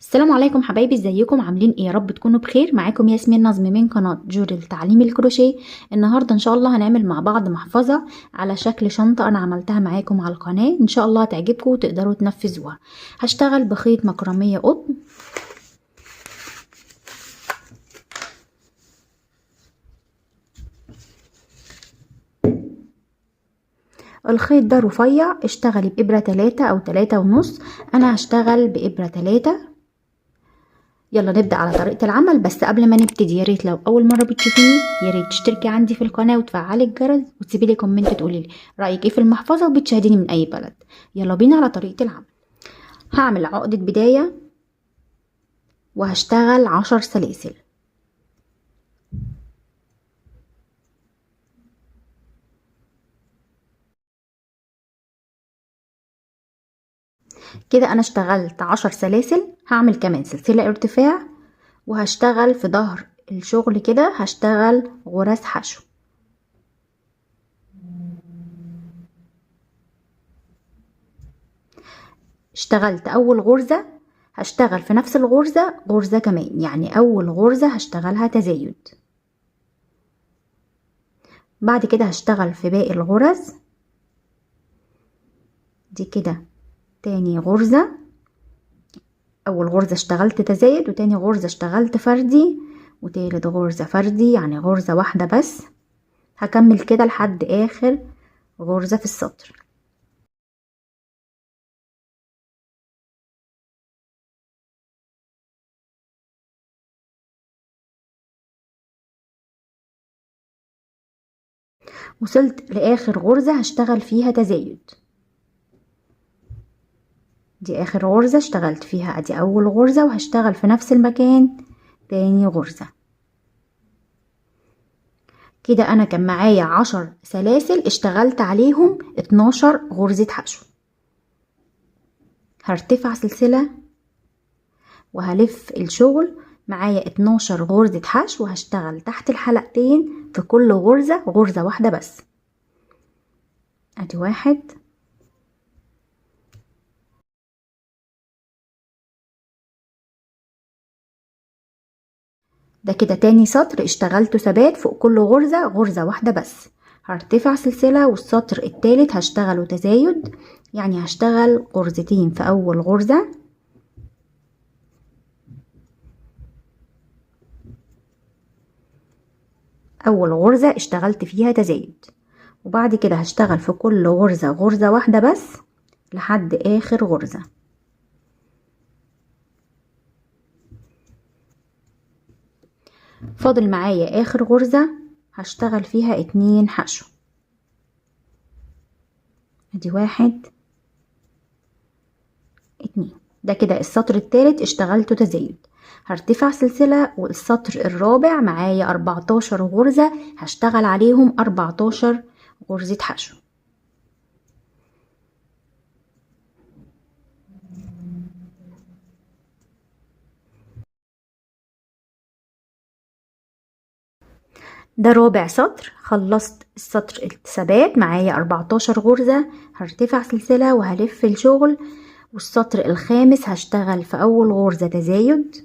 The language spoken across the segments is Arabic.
السلام عليكم حبايبي، ازيكم؟ عاملين ايه؟ يا رب تكونوا بخير. معاكم ياسمين نظم من قناة جوري لتعليم الكروشيه. النهاردة ان شاء الله هنعمل مع بعض محفظة على شكل شنطة انا عملتها معاكم على القناة، ان شاء الله هتعجبكم وتقدروا تنفذوها. هشتغل بخيط مكرمية قطن. الخيط ده رفيع، اشتغلي بإبرة 3 أو 3.5. انا هشتغل بإبرة 3. يلا نبدأ على طريقة العمل. بس قبل ما نبتدي يا ريت لو أول مرة بتشوفيني يا ريت تشتركي عندي في القناة وتفعلي الجرس وتسيبي لي كومنت تقولي لي رأيك ايه في المحفظة وبتشاهديني من أي بلد. يلا بينا على طريقة العمل. هعمل عقدة بداية وهشتغل 10 سلاسل. كده أنا اشتغلت 10 سلاسل. هعمل كمان سلسلة ارتفاع وهشتغل في ظهر الشغل كده، هشتغل غرز حشو. اشتغلت اول غرزة، هشتغل في نفس الغرزة غرزة كمان، يعني اول غرزة هشتغلها تزايد. بعد كده هشتغل في باقي الغرز دي كده. تاني غرزة، اول غرزة اشتغلت تزايد، وتاني غرزة اشتغلت فردي، وتالت غرزة فردي، يعني غرزة واحدة بس. هكمل كده لحد اخر غرزة في السطر. وصلت لاخر غرزة هشتغل فيها تزايد. دي اخر غرزة اشتغلت فيها، ادي اول غرزة، وهشتغل في نفس المكان تاني غرزة. كده انا كان معايا 10 سلاسل اشتغلت عليهم 12 غرزة حشو. هرتفع سلسلة وهلف الشغل معايا 12 غرزة حشو، وهشتغل تحت الحلقتين في كل غرزة غرزة واحدة بس. ادي واحد، ده كده تاني سطر اشتغلته ثبات فوق كل غرزة غرزة واحدة بس. هرتفع سلسلة والسطر التالت هشتغله تزايد، يعني هشتغل غرزتين في اول غرزة، اول غرزة اشتغلت فيها تزايد، وبعد كده هشتغل في كل غرزة غرزة واحدة بس لحد اخر غرزة. فاضل معايا اخر غرزة هشتغل فيها 2 حشو. ادي واحد، 2. ده كده السطر التالت اشتغلته تزايد. هرتفع سلسلة والسطر الرابع معايا 14 غرزة هشتغل عليهم 14 غرزة حشو. ده رابع سطر، خلصت السطر الثبات معايا 14 غرزة. هرتفع سلسلة وهلف الشغل، والسطر الخامس هشتغل في اول غرزة تزايد،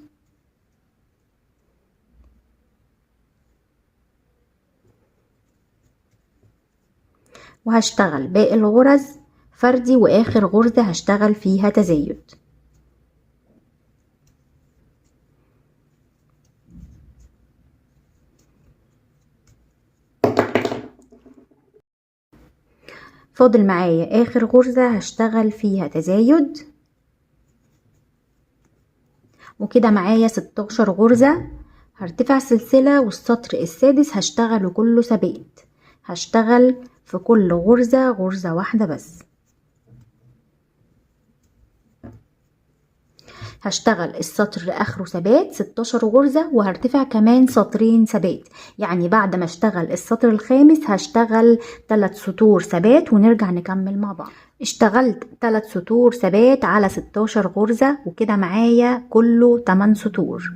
وهشتغل باقي الغرز فردي، واخر غرزة هشتغل فيها تزايد. فاضل معايا اخر غرزة هشتغل فيها تزايد، وكده معايا 16 غرزة. هرتفع سلسلة والسطر السادس هشتغله كله ثبات، هشتغل في كل غرزة غرزة واحدة بس. هشتغل السطر اخره ثبات 16 غرزة، وهرتفع كمان سطرين ثبات، يعني بعد ما اشتغل السطر الخامس هشتغل 3 سطور ثبات ونرجع نكمل مع بعض. اشتغلت 3 سطور ثبات على 16 غرزة، وكده معايا كله 8 سطور.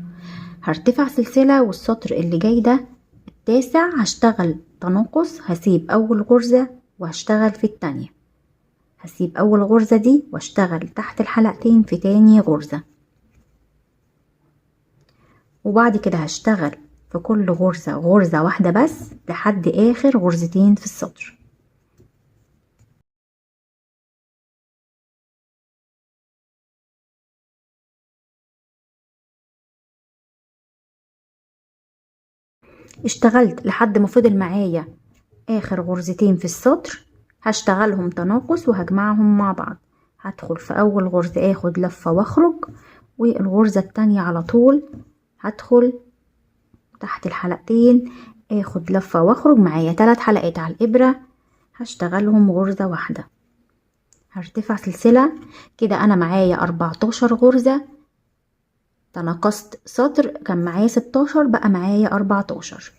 هرتفع سلسلة والسطر اللي جاي ده التاسع هشتغل تناقص، هسيب اول غرزة وهشتغل في التانية، هسيب اول غرزة دي واشتغل تحت الحلقتين في تاني غرزة. وبعد كده هشتغل في كل غرزة غرزة واحدة بس لحد اخر غرزتين في السطر. اشتغلت لحد ما فضل معايا اخر غرزتين في السطر، هشتغلهم تناقص وهجمعهم مع بعض. هدخل في اول غرزة اخد لفة واخرج، والغرزة التانية على طول هدخل تحت الحلقتين اخد لفة واخرج. معايا 3 حلقات على الابرة، هشتغلهم غرزة واحدة، هرتفع سلسلة. كده انا معايا 14 غرزة، تناقصت سطر كان معايا 16 بقى معايا 14.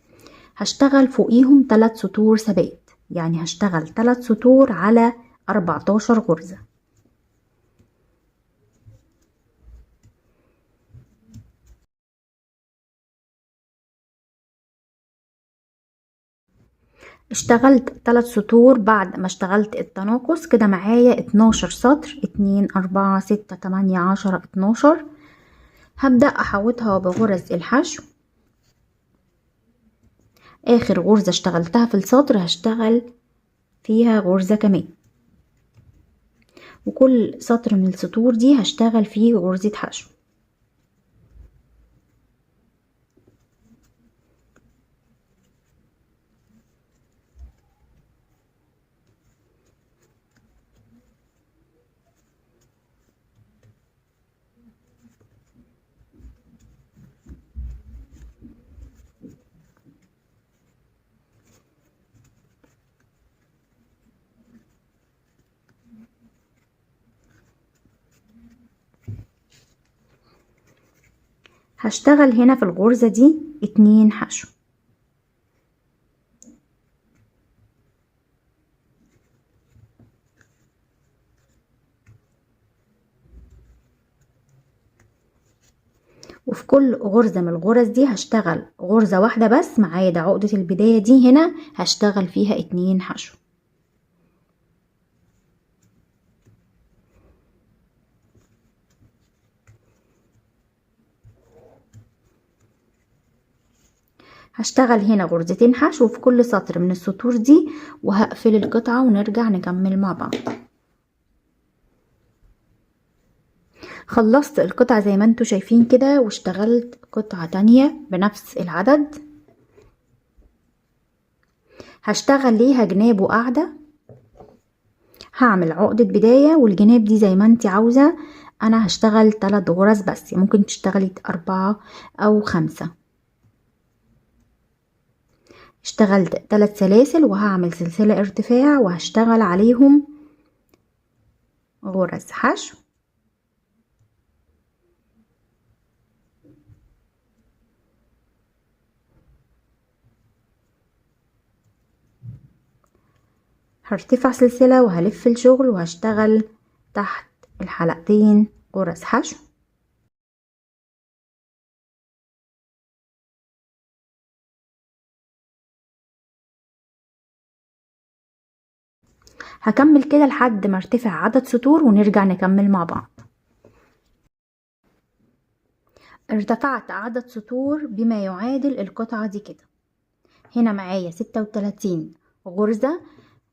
هشتغل فوقيهم 3 سطور ثبات، يعني هشتغل 3 سطور على 14 غرزة. اشتغلت 3 سطور بعد ما اشتغلت التناقص، كده معايا 12 سطر، 2 4 6 8 10 12. هبدأ احوطها بغرز الحشو. اخر غرزة اشتغلتها في السطر هشتغل فيها غرزة كمان، وكل سطر من السطور دي هشتغل فيه غرزة حشو. هشتغل هنا في الغرزة دي 2 حشو. وفي كل غرزة من الغرز دي هشتغل غرزة واحدة بس، ما عدا عقدة البداية دي هنا هشتغل فيها 2 حشو. هشتغل هنا غرزتين حشو في كل سطر من السطور دي، وهقفل القطعة ونرجع نكمل مع بعض. خلصت القطعة زي ما انتوا شايفين كده، واشتغلت قطعة تانية بنفس العدد. هشتغل ليها جناب وقاعدة، هعمل عقدة بداية، والجناب دي زي ما انت عاوزة. انا هشتغل 3 غرز بس، ممكن تشتغلي 4 أو 5. اشتغلت 3 سلاسل وهعمل سلسلة ارتفاع وهشتغل عليهم غرز حشو. هرتفع سلسلة وهلف الشغل وهشتغل تحت الحلقتين غرز حشو. هكمل كده لحد ما ارتفع عدد سطور ونرجع نكمل مع بعض. ارتفعت عدد سطور بما يعادل القطعة دي كده. هنا معايا 36 غرزة،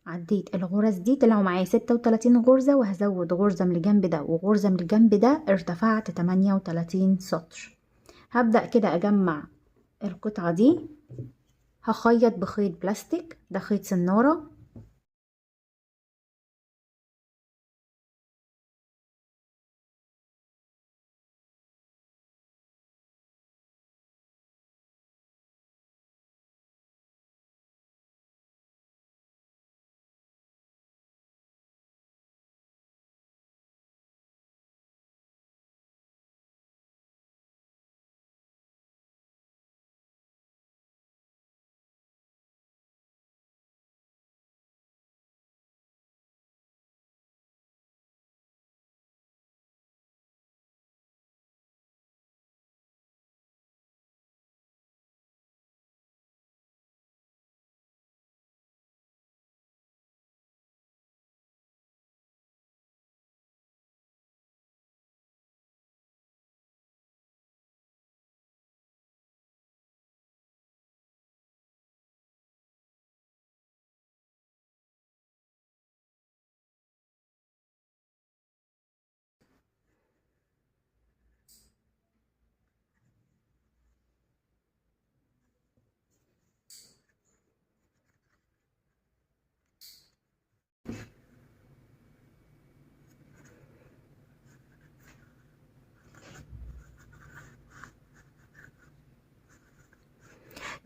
عديت الغرز دي طلعوا معايا 36 غرزة، وهزود غرزة من الجنب ده وغرزة من الجنب ده، ارتفعت 38 سطر. هبدأ كده اجمع القطعة دي. هخيط بخيط بلاستيك، ده خيط سنارة.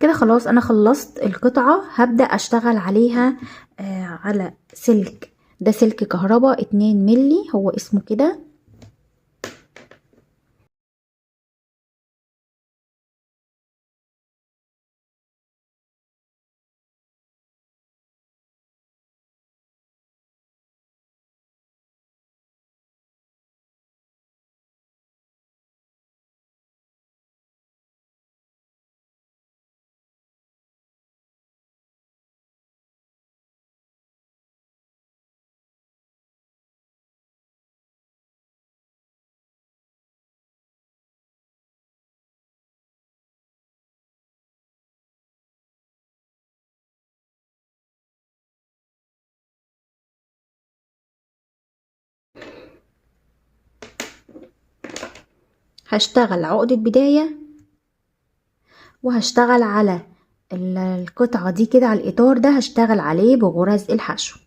كده خلاص انا خلصت القطعة، هبدأ اشتغل عليها على سلك، ده سلك كهرباء 2 ملي هو اسمه كده. هشتغل عقدة بداية، وهشتغل على القطعة دي كده، على الإطار ده هشتغل عليه بغرز الحشو.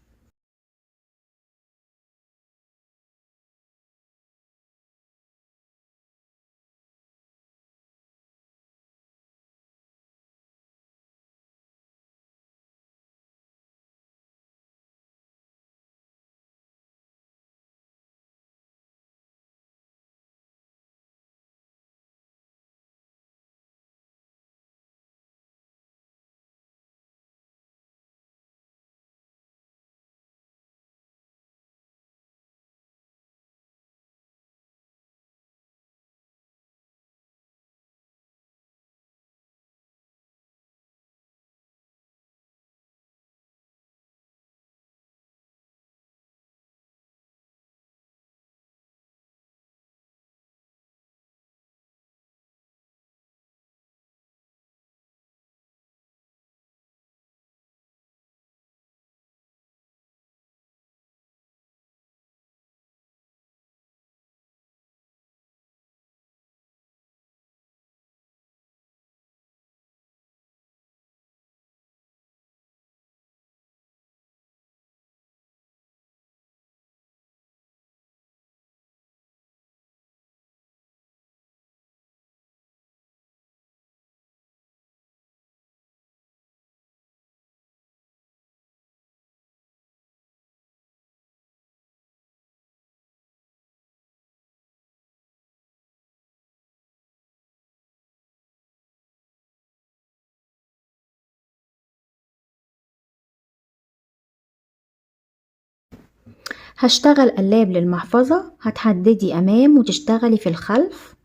هشتغل قلاب للمحفظة، هتحددي أمام وتشتغلي في الخلف.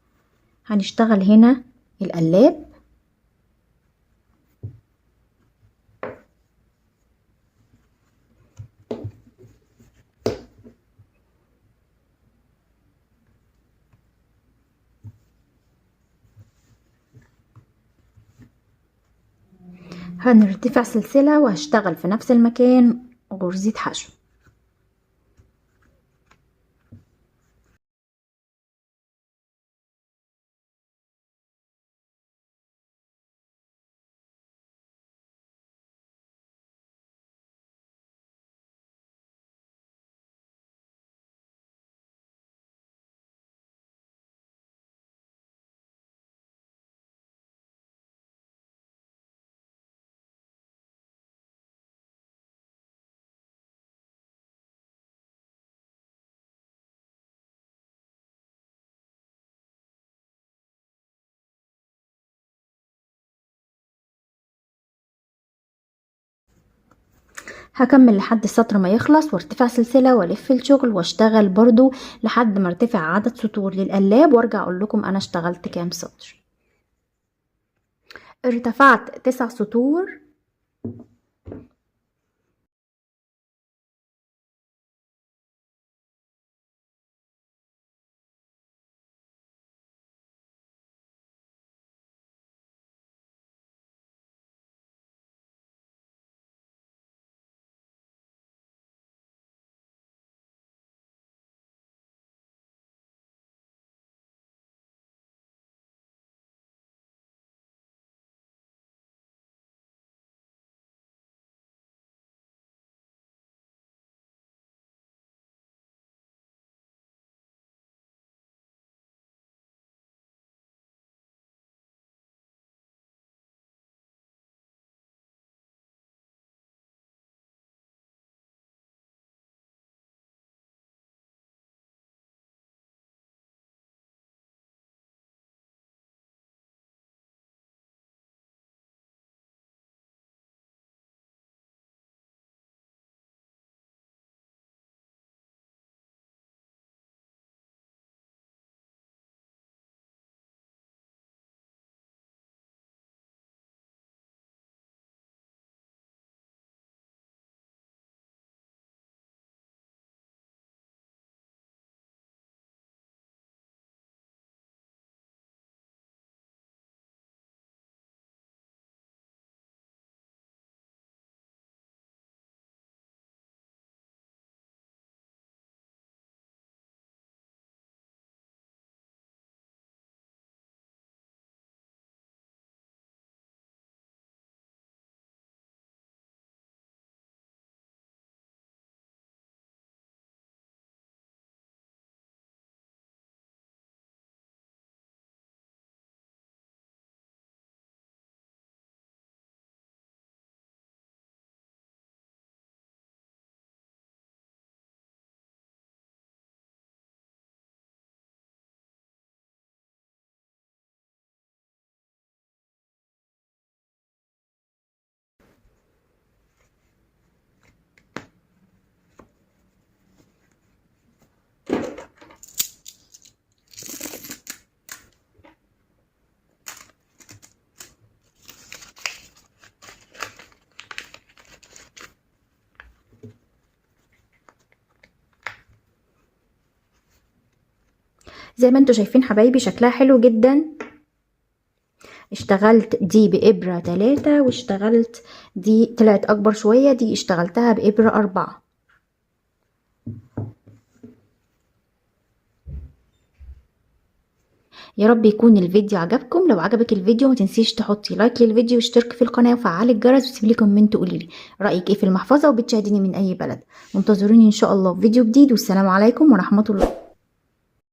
هنشتغل هنا القلاب، هنرتفع سلسلة وهشتغل في نفس المكان غرزة حشو. هكمل لحد السطر ما يخلص وارتفع سلسلة والف الشغل واشتغل برضو لحد ما ارتفع عدد سطور للقلاب، وارجع اقول لكم انا اشتغلت كام سطر. ارتفعت 9 سطور. زي ما انتوا شايفين حبايبي شكلها حلو جدا. اشتغلت دي بإبرة 3 واشتغلت دي طلعت اكبر شوية، دي اشتغلتها بإبرة 4. يا رب يكون الفيديو عجبكم. لو عجبك الفيديو ما تنسيش تحطي لايك للفيديو واشترك في القناة وفعلي الجرس وتسيبي لي كومنت تقولي لي رأيك ايه في المحفظة وبتشاهديني من اي بلد. وانتظروني ان شاء الله في فيديو جديد، والسلام عليكم ورحمة الله.